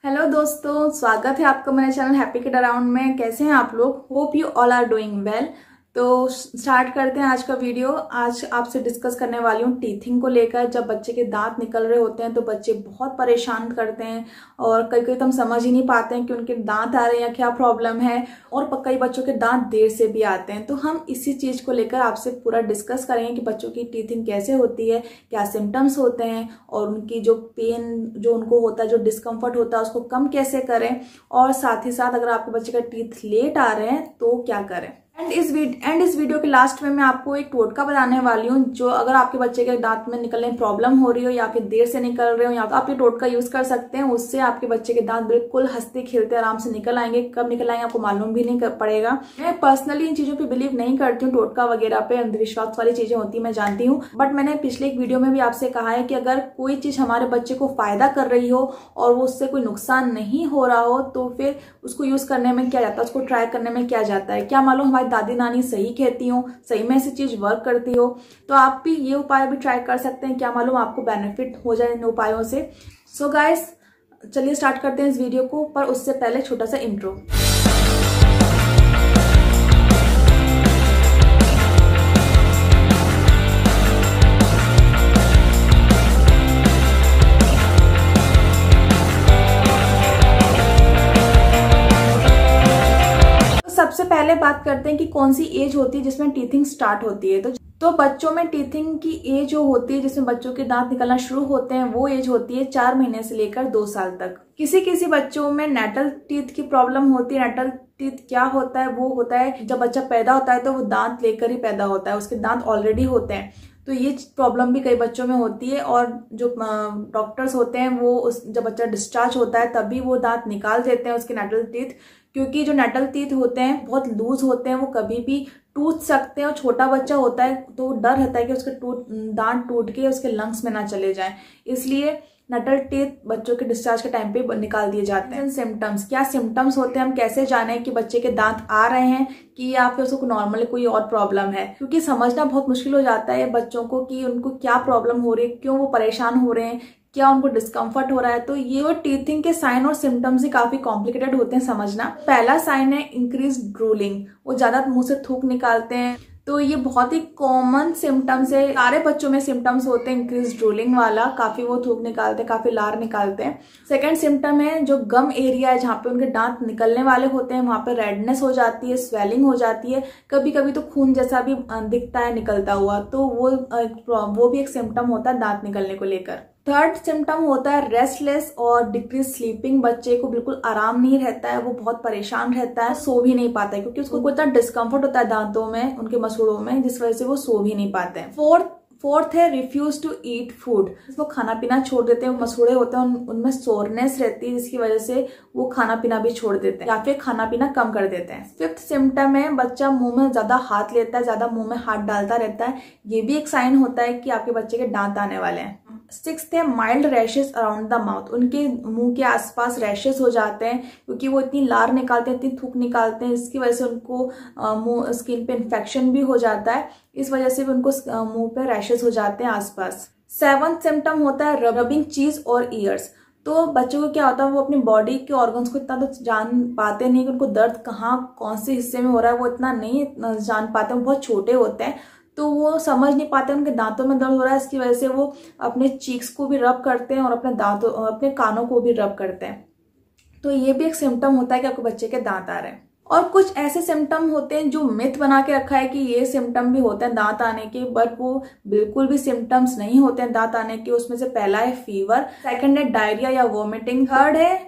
Hello दोस्तों, स्वागत है आपका मेरे चैनल हैप्पी किड अराउंड में। कैसे हैं आप लोग? Hope you all are doing well. तो स्टार्ट करते हैं आज का वीडियो। आज आपसे डिस्कस करने वाली हूँ टीथिंग को लेकर। जब बच्चे के दांत निकल रहे होते हैं तो बच्चे बहुत परेशान करते हैं और कई कई तो हम समझ ही नहीं पाते हैं कि उनके दांत आ रहे हैं या क्या प्रॉब्लम है। और कई बच्चों के दांत देर से भी आते हैं। तो हम इसी चीज को लेकर आपसे पूरा डिस्कस करेंगे कि बच्चों की टीथिंग कैसे होती है, क्या सिम्टम्स होते हैं और उनकी जो पेन जो उनको होता है, जो डिस्कम्फर्ट होता है, उसको कम कैसे करें। और साथ ही साथ अगर आपके बच्चे का टीथ लेट आ रहे हैं तो क्या करें। एंड इस वीडियो के लास्ट में मैं आपको एक टोटका बताने वाली हूँ, जो अगर आपके बच्चे के दांत में निकलने में प्रॉब्लम हो रही हो या फिर देर से निकल रहे हो, या तो आप ये टोटका यूज कर सकते हैं। उससे आपके बच्चे के दांत बिल्कुल हंसते खेलते आराम से निकल आएंगे। कब निकल आएंगे आपको मालूम भी नहीं पड़ेगा। मैं पर्सनली इन चीजों पे बिलीव नहीं करती हूँ, टोटका वगैरह पे अंधविश्वास वाली चीजें होती है, मैं जानती हूँ। बट मैंने पिछले एक वीडियो में भी आपसे कहा है कि अगर कोई चीज हमारे बच्चे को फायदा कर रही हो और वो उससे कोई नुकसान नहीं हो रहा हो तो फिर उसको यूज करने में क्या जाता है, उसको ट्राई करने में क्या जाता है। क्या मालूम हमारी दादी नानी सही कहती हो, सही में ऐसी चीज वर्क करती हो, तो आप भी ये उपाय भी ट्राई कर सकते हैं। क्या मालूम आपको बेनिफिट हो जाए इन उपायों से। सो गाइस, चलिए स्टार्ट करते हैं इस वीडियो को। पर उससे पहले छोटा सा इंट्रो। सबसे पहले बात करते हैं कि कौन सी एज होती है जिसमें टीथिंग स्टार्ट होती है। तो बच्चों में टीथिंग की एज जो होती है, जिसमें बच्चों के दांत निकलना शुरू होते हैं, वो एज होती है 4 महीने से लेकर 2 साल तक। किसी किसी बच्चों में नेटल टीथ की प्रॉब्लम होती है। नेटल टीथ क्या होता है? वो होता है जब बच्चा पैदा होता है तो वो दांत लेकर ही पैदा होता है, उसके दांत ऑलरेडी होते हैं। तो ये प्रॉब्लम भी कई बच्चों में होती है और जो डॉक्टर्स होते हैं वो जब बच्चा डिस्चार्ज होता है तभी वो दांत निकाल देते हैं उसके नेटल टीथ। क्योंकि जो नेटल टीथ होते हैं बहुत लूज होते हैं, वो कभी भी टूट सकते हैं और छोटा बच्चा होता है तो डर रहता है कि उसके दांत टूट के उसके लंग्स में ना चले जाएं। इसलिए नेटल टीथ बच्चों के डिस्चार्ज के टाइम पे निकाल दिए जाते हैं। सिम्टम्स, क्या सिम्टम्स होते हैं, हम कैसे जाने कि बच्चे के दांत आ रहे हैं कि या फिर उसको नॉर्मली कोई और प्रॉब्लम है। क्योंकि समझना बहुत मुश्किल हो जाता है बच्चों को कि उनको क्या प्रॉब्लम हो रही है, क्यों वो परेशान हो रहे हैं, क्या उनको डिस्कम्फर्ट हो रहा है। तो ये टीथिंग के साइन और सिम्टम्स ही काफी कॉम्प्लिकेटेड होते हैं समझना। पहला साइन है इंक्रीज ड्रूलिंग। वो ज्यादा मुंह से थूक निकालते हैं। तो ये बहुत ही कॉमन सिम्टम्स है, सारे बच्चों में सिम्टम्स होते हैं इंक्रीज ड्रूलिंग वाला। काफी वो थूक निकालते हैं, काफी लार निकालते हैं। सेकंड सिम्टम है जो गम एरिया है, जहाँ पे उनके दांत निकलने वाले होते हैं, वहां पे रेडनेस हो जाती है, स्वेलिंग हो जाती है, कभी कभी तो खून जैसा भी दिखता है निकलता हुआ। तो वो भी एक सिम्टम होता है दांत निकलने को लेकर। थर्ड सिम्टम होता है रेस्टलेस और डिक्रीज स्लीपिंग। बच्चे को बिल्कुल आराम नहीं रहता है, वो बहुत परेशान रहता है, सो भी नहीं पाता है क्योंकि उसको इतना डिस्कम्फर्ट होता है दांतों में, उनके मसूड़ों में, जिस वजह से वो सो भी नहीं पाते हैं। फोर्थ है रिफ्यूज टू ईट फूड। वो खाना पीना छोड़ देते हैं, वो मसूड़े होते हैं उनमें सोरनेस रहती है जिसकी वजह से वो खाना पीना भी छोड़ देते हैं या फिर खाना पीना कम कर देते हैं। फिफ्थ सिम्टम है बच्चा मुंह में ज्यादा हाथ लेता है, ज्यादा मुंह में हाथ डालता रहता है। ये भी एक साइन होता है कि आपके बच्चे के दांत आने वाले हैं। सिक्स्थ है mild rashes around the mouth. उनके मुंह के आसपास रैशेस हो जाते हैं क्योंकि वो इतनी लार निकालते हैं, इतनी थूक निकालते हैं, इसकी वजह से उनको मुंह स्किन पे इन्फेक्शन भी हो जाता है। इस वजह से भी उनको मुंह पे रैशेस हो जाते हैं आसपास। सेवंथ सिम्टम होता है रबिंग चीज और ईयर्स। तो बच्चों को क्या होता है, वो अपनी बॉडी के ऑर्गन्स को इतना तो जान पाते नहीं कि उनको दर्द कहाँ कौन से हिस्से में हो रहा है, वो इतना नहीं जान पाते, वो बहुत छोटे होते हैं तो वो समझ नहीं पाते उनके दांतों में दर्द हो रहा है। इसकी वजह से वो अपने चीक्स को भी रब करते हैं और अपने कानों को भी रब करते हैं। तो ये भी एक सिम्टम होता है कि आपके बच्चे के दांत आ रहे हैं। और कुछ ऐसे सिम्टम होते हैं जो मिथ बना के रखा है कि ये सिम्टम भी होते हैं दांत आने के, बट वो बिल्कुल भी सिम्टम्स नहीं होते हैं दांत आने के। उसमें से पहला है फीवर, सेकंड है डायरिया या वोमिटिंग, थर्ड है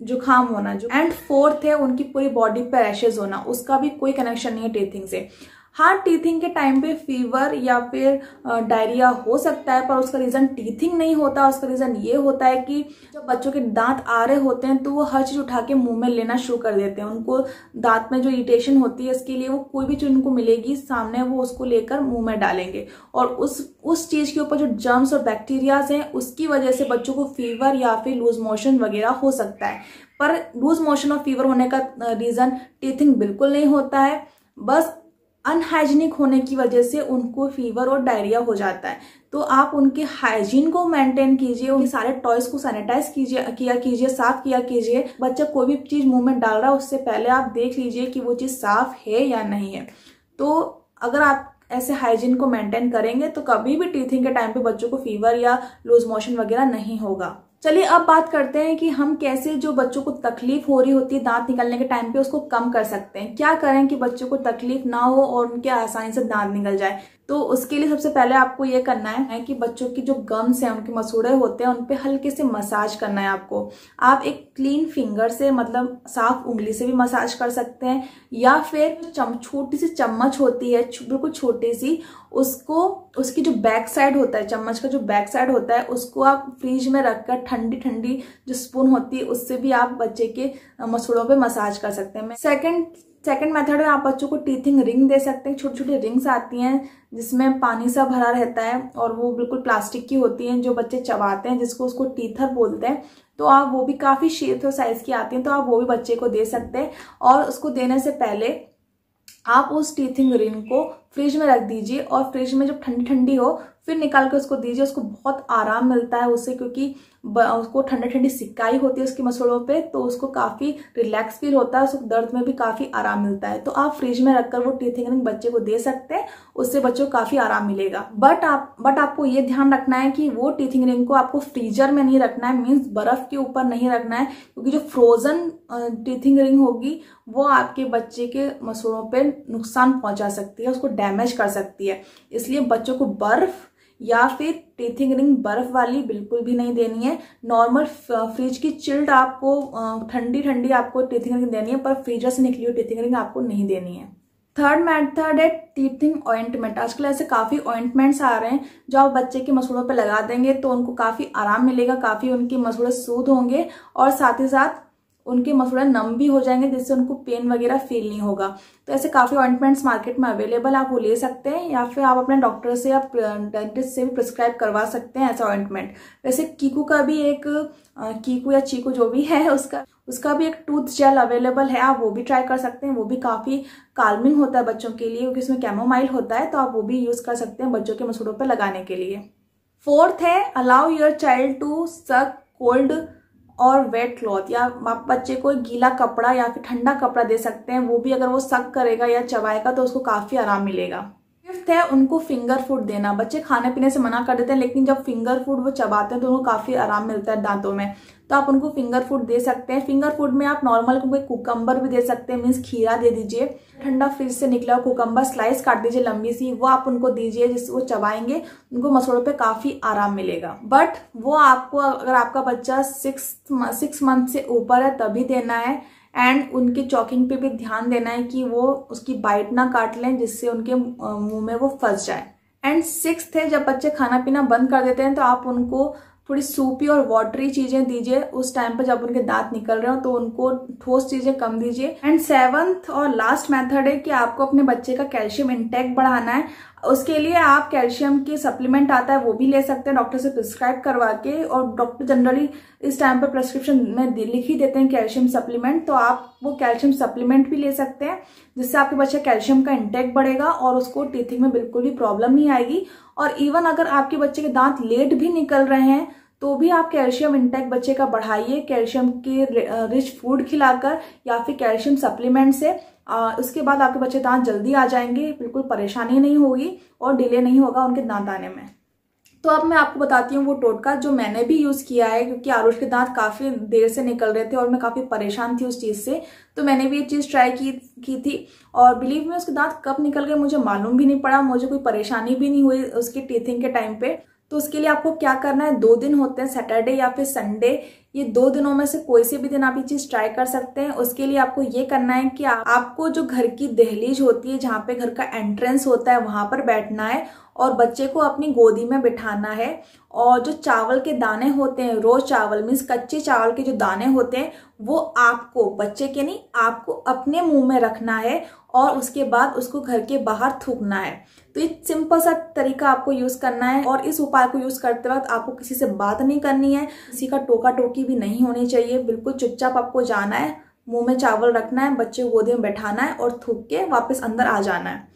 जुकाम होना, एंड फोर्थ है उनकी पूरी बॉडी पे रैशेज होना। उसका भी कोई कनेक्शन नहीं है टीथिंग से। हाँ, टीथिंग के टाइम पे फीवर या फिर डायरिया हो सकता है, पर उसका रीजन टीथिंग नहीं होता। उसका रीजन ये होता है कि जब बच्चों के दांत आ रहे होते हैं तो वो हर चीज उठा के मुंह में लेना शुरू कर देते हैं। उनको दांत में जो इरिटेशन होती है इसके लिए वो कोई भी चीज उनको मिलेगी सामने, वो उसको लेकर मुंह में डालेंगे और उस चीज के ऊपर जो जर्म्स और बैक्टीरियाज हैं उसकी वजह से बच्चों को फीवर या फिर लूज मोशन वगैरह हो सकता है। पर लूज मोशन और फीवर होने का रीजन टीथिंग बिल्कुल नहीं होता है। बस अनहाइजीनिक होने की वजह से उनको फीवर और डायरिया हो जाता है। तो आप उनके हाइजीन को मेंटेन कीजिए, उनके सारे टॉयज को सैनिटाइज कीजिए, साफ किया कीजिए। बच्चा कोई भी चीज मुंह में डाल रहा है उससे पहले आप देख लीजिए कि वो चीज साफ है या नहीं है। तो अगर आप ऐसे हाइजीन को मेंटेन करेंगे तो कभी भी टीथिंग के टाइम पे बच्चों को फीवर या लूज मोशन वगैरह नहीं होगा। चलिए अब बात करते हैं कि हम कैसे जो बच्चों को तकलीफ हो रही होती है दांत निकलने के टाइम पे उसको कम कर सकते हैं। क्या करें कि बच्चों को तकलीफ ना हो और उनके आसानी से दांत निकल जाए। तो उसके लिए सबसे पहले आपको ये करना है कि बच्चों की जो गम्स हैं, उनके मसूड़े होते हैं, उन पे हल्के से मसाज करना है आपको। आप एक क्लीन फिंगर से, मतलब साफ उंगली से भी मसाज कर सकते हैं, या फिर छोटी सी चम्मच होती है, बिल्कुल छोटी सी, उसकी जो बैक साइड होता है, चम्मच का जो बैक साइड होता है, उसको आप फ्रिज में रखकर ठंडी ठंडी जो स्पून होती है उससे भी आप बच्चे के मसूड़ों पे मसाज कर सकते हैं। सेकंड मेथड में आप बच्चों को टीथिंग रिंग दे सकते हैं। छोटी छोटी रिंग्स आती हैं जिसमें पानी सा भरा रहता है और वो बिल्कुल प्लास्टिक की होती हैं, जो बच्चे चबाते हैं, जिसको उसको टीथर बोलते हैं। तो आप वो भी काफी शेप और साइज की आती हैं, तो आप वो भी बच्चे को दे सकते हैं। और उसको देने से पहले आप उस टीथिंग रिंग को फ्रिज में रख दीजिए और फ्रिज में जब ठंडी ठंडी हो फिर निकाल के उसको दीजिए। उसको बहुत आराम मिलता है उससे, क्योंकि उसको ठंडी ठंडी सिकाई होती है उसकी मसूड़ों पे, तो उसको काफी रिलैक्स फील होता है, उसको दर्द में भी काफी आराम मिलता है। तो आप फ्रिज में रखकर वो टीथिंग रिंग बच्चे को दे सकते हैं, उससे बच्चों को काफी आराम मिलेगा। बट आपको ये ध्यान रखना है कि वो टीथिंग रिंग को आपको फ्रीजर में नहीं रखना है, मीन्स बर्फ के ऊपर नहीं रखना है, क्योंकि जो फ्रोजन टीथिंग रिंग होगी वो आपके बच्चे के मसूड़ों पे नुकसान पहुंचा सकती है, उसको डैमेज कर सकती है। इसलिए बच्चों को बर्फ या फिर टीथिंग रिंग बर्फ वाली बिल्कुल भी नहीं देनी है। नॉर्मल फ्रिज की चिल्ड आपको ठंडी ठंडी आपको टीथिंग रिंग देनी है, पर फ्रीजर से निकली हुई टीथिंग रिंग आपको नहीं देनी है। थर्ड मेथड है टीथिंग ऑइंटमेंट। आजकल ऐसे काफी ऑइंटमेंट्स आ रहे हैं जो आप बच्चे के मसूड़ों पे लगा देंगे तो उनको काफी आराम मिलेगा, काफी उनके मसूड़े सूद होंगे और साथ ही साथ उनके मसूड़े नम भी हो जाएंगे, जिससे उनको पेन वगैरह फील नहीं होगा। तो ऐसे काफी ऑइंटमेंट्स मार्केट में अवेलेबल, आप वो ले सकते हैं, या फिर आप अपने डॉक्टर से या डेंटिस्ट से भी प्रिस्क्राइब करवा सकते हैं ऐसा ऑइंटमेंट। वैसे कीकू का भी एक कीकू या चीकू जो भी है उसका भी एक टूथ जेल अवेलेबल है, आप वो भी ट्राई कर सकते हैं। वो भी काफी काल्मिंग होता है बच्चों के लिए, क्योंकि इसमें कैमोमाइल होता है, तो आप वो भी यूज कर सकते हैं बच्चों के मसूड़ों पर लगाने के लिए। फोर्थ है allow your child to suck cold और वेट क्लॉथ, या आप बच्चे को गीला कपड़ा या फिर ठंडा कपड़ा दे सकते हैं। वो भी अगर वो सक करेगा या चबाएगा तो उसको काफी आराम मिलेगा। फिफ्थ है उनको फिंगर फूड देना। बच्चे खाने पीने से मना कर देते हैं, लेकिन जब फिंगर फूड वो चबाते हैं तो उनको काफी आराम मिलता है दांतों में, तो आप उनको फिंगर फूड दे सकते हैं। फिंगर फूड में आप नॉर्मल कुकम्बर भी दे सकते हैं, मीन्स खीरा दे दीजिए, ठंडा फ्रिज से निकला कुकम्बर स्लाइस काट दीजिए लंबी सी, वो आप उनको दीजिए, जिससे वो चबाएंगे, उनको मसूड़ों पे काफी आराम मिलेगा। बट वो आपको, अगर आपका बच्चा 6 मंथ से ऊपर है तभी देना है, एंड उनके चॉकिंग पे भी ध्यान देना है कि वो उसकी बाइट ना काट लें, जिससे उनके मुंह में वो फंस जाए। एंड 6th है जब बच्चे खाना पीना बंद कर देते हैं तो आप उनको थोड़ी सूपी और वाटरी चीजें दीजिए उस टाइम पर जब उनके दांत निकल रहे हो, तो उनको ठोस चीजें कम दीजिए। एंड 7th और लास्ट मेथड है कि आपको अपने बच्चे का कैल्शियम इंटेक बढ़ाना है। उसके लिए आप कैल्शियम के सप्लीमेंट आता है वो भी ले सकते हैं डॉक्टर से प्रिस्क्राइब करवा के, और डॉक्टर जनरली इस टाइम पर प्रिस्क्रिप्शन में लिख ही देते हैं कैल्शियम सप्लीमेंट, तो आप वो कैल्शियम सप्लीमेंट भी ले सकते हैं, जिससे आपके बच्चे कैल्शियम का इंटेक बढ़ेगा और उसको टीथिंग में बिल्कुल भी प्रॉब्लम नहीं आएगी। और इवन अगर आपके बच्चे के दांत लेट भी निकल रहे हैं तो भी आप कैल्शियम इंटेक बच्चे का बढ़ाइए, कैल्शियम के रिच फूड खिलाकर या फिर कैल्शियम सप्लीमेंट से। उसके बाद आपके बच्चे दांत जल्दी आ जाएंगे, बिल्कुल परेशानी नहीं होगी और डिले नहीं होगा उनके दांत आने में। तो अब मैं आपको बताती हूँ वो टोटका जो मैंने भी यूज किया है, क्योंकि आरुष के दांत काफी देर से निकल रहे थे और मैं काफी परेशान थी उस चीज से, तो मैंने भी ये चीज ट्राई की थी। और बिलीव में उसके दांत कब निकल गए मुझे मालूम भी नहीं पड़ा, मुझे कोई परेशानी भी नहीं हुई उसकी टीथिंग के टाइम पे। तो उसके लिए आपको क्या करना है, 2 दिन होते हैं, सैटरडे या फिर संडे, ये 2 दिनों में से कोई से भी दिन आप ये चीज ट्राई कर सकते हैं। उसके लिए आपको ये करना है कि आपको जो घर की दहलीज होती है, जहाँ पे घर का एंट्रेंस होता है, वहां पर बैठना है और बच्चे को अपनी गोदी में बिठाना है। और जो चावल के दाने होते हैं, रोज चावल मीन्स कच्चे चावल के जो दाने होते हैं, वो आपको, बच्चे के नहीं, आपको अपने मुंह में रखना है और उसके बाद उसको घर के बाहर थूकना है। तो ये सिंपल सा तरीका आपको यूज करना है, और इस उपाय को यूज करते वक्त आपको किसी से बात नहीं करनी है, किसी का टोका टोकी भी नहीं होनी चाहिए, बिल्कुल चुपचाप आपको जाना है, मुंह में चावल रखना है, बच्चे को गोदी में बैठाना है और थूक के वापस अंदर आ जाना है।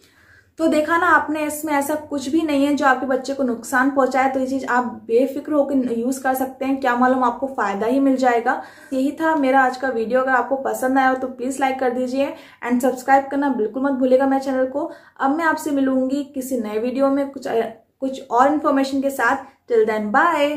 तो देखा ना आपने, इसमें ऐसा कुछ भी नहीं है जो आपके बच्चे को नुकसान पहुंचाए। तो ये चीज आप बेफिक्र होकर यूज कर सकते हैं, क्या मालूम आपको फायदा ही मिल जाएगा। यही था मेरा आज का वीडियो। अगर आपको पसंद आया हो तो प्लीज लाइक कर दीजिए एंड सब्सक्राइब करना बिल्कुल मत भूलिएगा मेरे चैनल को। अब मैं आपसे मिलूंगी किसी नए वीडियो में कुछ और इन्फॉर्मेशन के साथ। Till then bye.